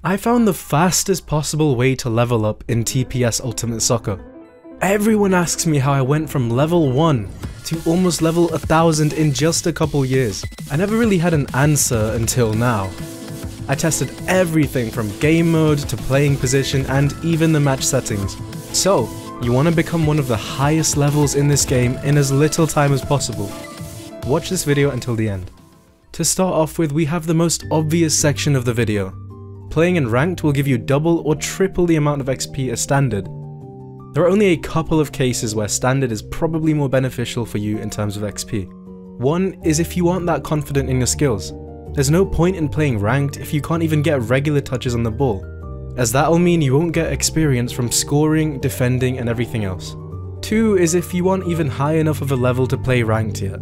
I found the fastest possible way to level up in TPS Ultimate Soccer. Everyone asks me how I went from level 1 to almost level 1000 in just a couple years. I never really had an answer until now. I tested everything from game mode to playing position and even the match settings. So, you want to become one of the highest levels in this game in as little time as possible. Watch this video until the end. To start off with, we have the most obvious section of the video. Playing in ranked will give you double or triple the amount of XP as standard. There are only a couple of cases where standard is probably more beneficial for you in terms of XP. One is if you aren't that confident in your skills. There's no point in playing ranked if you can't even get regular touches on the ball, as that'll mean you won't get experience from scoring, defending and everything else. Two is if you aren't even high enough of a level to play ranked yet.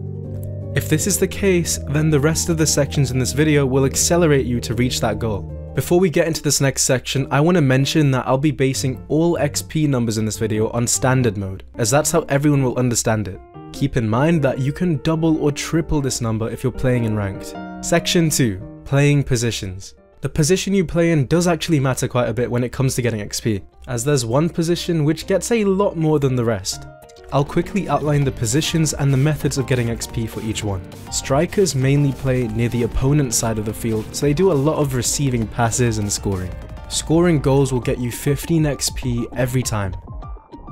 If this is the case, then the rest of the sections in this video will accelerate you to reach that goal. Before we get into this next section, I want to mention that I'll be basing all XP numbers in this video on standard mode, as that's how everyone will understand it. Keep in mind that you can double or triple this number if you're playing in ranked. Section 2. Playing positions. The position you play in does actually matter quite a bit when it comes to getting XP, as there's one position which gets a lot more than the rest. I'll quickly outline the positions and the methods of getting XP for each one. Strikers mainly play near the opponent's side of the field, so they do a lot of receiving passes and scoring. Scoring goals will get you 15 XP every time.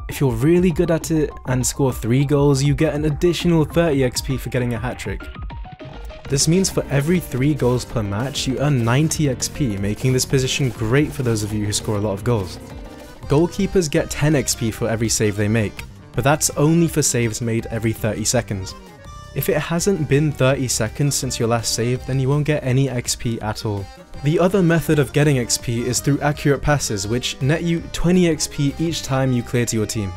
If you're really good at it and score 3 goals, you get an additional 30 XP for getting a hat-trick. This means for every 3 goals per match, you earn 90 XP, making this position great for those of you who score a lot of goals. Goalkeepers get 10 XP for every save they make, but that's only for saves made every 30 seconds. If it hasn't been 30 seconds since your last save, then you won't get any XP at all. The other method of getting XP is through accurate passes, which net you 20 XP each time you clear to your team.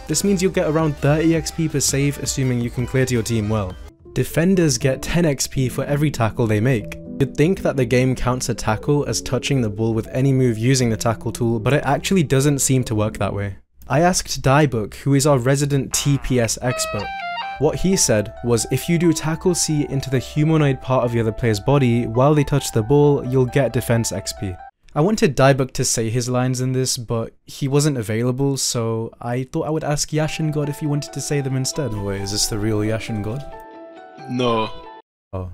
This means you'll get around 30 XP per save, assuming you can clear to your team well. Defenders get 10 XP for every tackle they make. You'd think that the game counts a tackle as touching the ball with any move using the tackle tool, but it actually doesn't seem to work that way. I asked Dybbuk, who is our resident TPS expert. What he said was if you do tackle C into the humanoid part of the other player's body while they touch the ball, you'll get defense XP. I wanted Dybbuk to say his lines in this, but he wasn't available, so I thought I would ask YashinGod if he wanted to say them instead. Wait, is this the real YashinGod? No. Oh.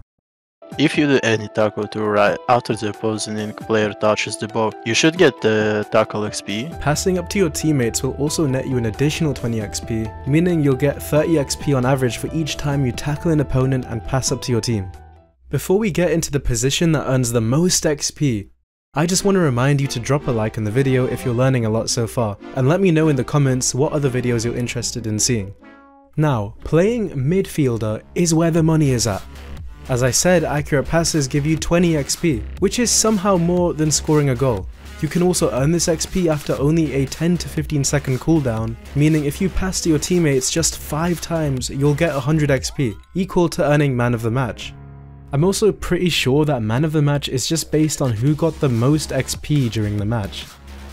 If you do any tackle to right after the opposing player touches the ball, you should get the tackle XP. Passing up to your teammates will also net you an additional 20 XP, meaning you'll get 30 XP on average for each time you tackle an opponent and pass up to your team. Before we get into the position that earns the most XP, I just want to remind you to drop a like on the video if you're learning a lot so far, and let me know in the comments what other videos you're interested in seeing. Now, playing midfielder is where the money is at. As I said, accurate passes give you 20 XP, which is somehow more than scoring a goal. You can also earn this XP after only a 10 to 15 second cooldown, meaning if you pass to your teammates just 5 times, you'll get 100 XP, equal to earning man of the match. I'm also pretty sure that man of the match is just based on who got the most XP during the match.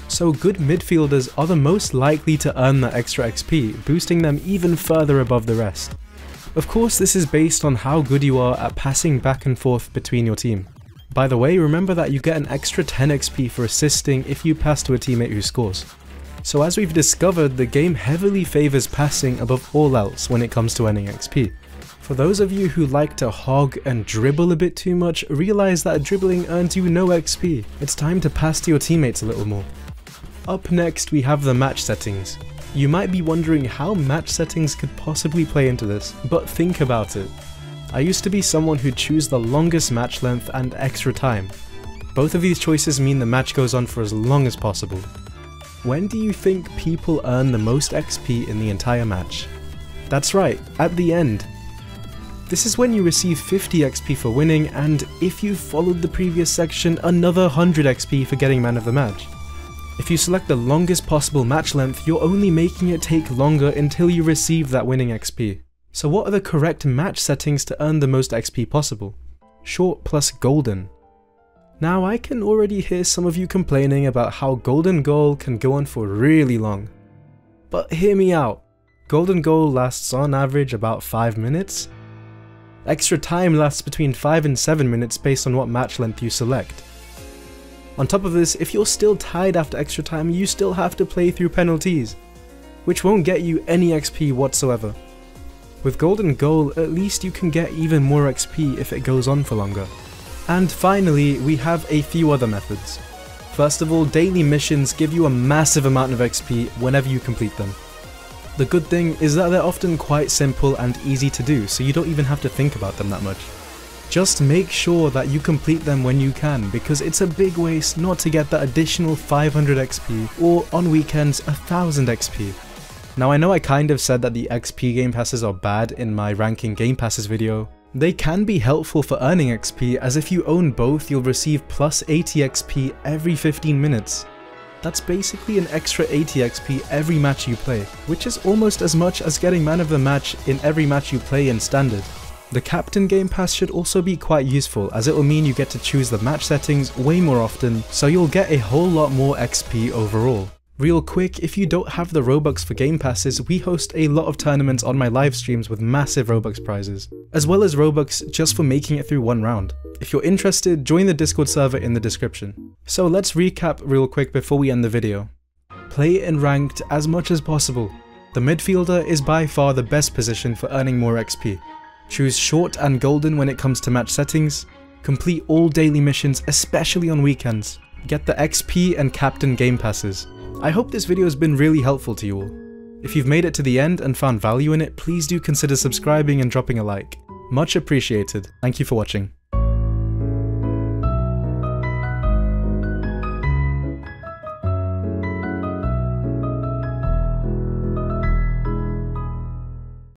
So good midfielders are the most likely to earn that extra XP, boosting them even further above the rest. Of course, this is based on how good you are at passing back and forth between your team. By the way, remember that you get an extra 10 XP for assisting if you pass to a teammate who scores. So as we've discovered, the game heavily favours passing above all else when it comes to earning XP. For those of you who like to hog and dribble a bit too much, realise that dribbling earns you no XP. It's time to pass to your teammates a little more. Up next, we have the match settings. You might be wondering how match settings could possibly play into this, but think about it. I used to be someone who'd choose the longest match length and extra time. Both of these choices mean the match goes on for as long as possible. When do you think people earn the most XP in the entire match? That's right, at the end. This is when you receive 50 XP for winning, and if you followed the previous section, another 100 XP for getting man of the match. If you select the longest possible match length, you're only making it take longer until you receive that winning XP. So what are the correct match settings to earn the most XP possible? Short plus golden. Now I can already hear some of you complaining about how golden goal can go on for really long. But hear me out. Golden goal lasts on average about 5 minutes. Extra time lasts between 5 and 7 minutes based on what match length you select. On top of this, if you're still tired after extra time, you still have to play through penalties, which won't get you any XP whatsoever. With Golden Goal, at least you can get even more XP if it goes on for longer. And finally, we have a few other methods. First of all, daily missions give you a massive amount of XP whenever you complete them. The good thing is that they're often quite simple and easy to do, so you don't even have to think about them that much. Just make sure that you complete them when you can, because it's a big waste not to get that additional 500 XP, or on weekends 1000 XP. Now I know I kind of said that the XP game passes are bad in my ranking game passes video. They can be helpful for earning XP, as if you own both you'll receive plus 80 XP every 15 minutes. That's basically an extra 80 XP every match you play, which is almost as much as getting man of the match in every match you play in standard. The Captain Game Pass should also be quite useful, as it will mean you get to choose the match settings way more often, so you'll get a whole lot more XP overall. Real quick, if you don't have the Robux for Game Passes, we host a lot of tournaments on my live streams with massive Robux prizes, as well as Robux just for making it through one round. If you're interested, join the Discord server in the description. So let's recap real quick before we end the video. Play in ranked as much as possible. The midfielder is by far the best position for earning more XP. Choose short and golden when it comes to match settings. Complete all daily missions, especially on weekends. Get the XP and Captain Game Passes. I hope this video has been really helpful to you all. If you've made it to the end and found value in it, please do consider subscribing and dropping a like. Much appreciated. Thank you for watching.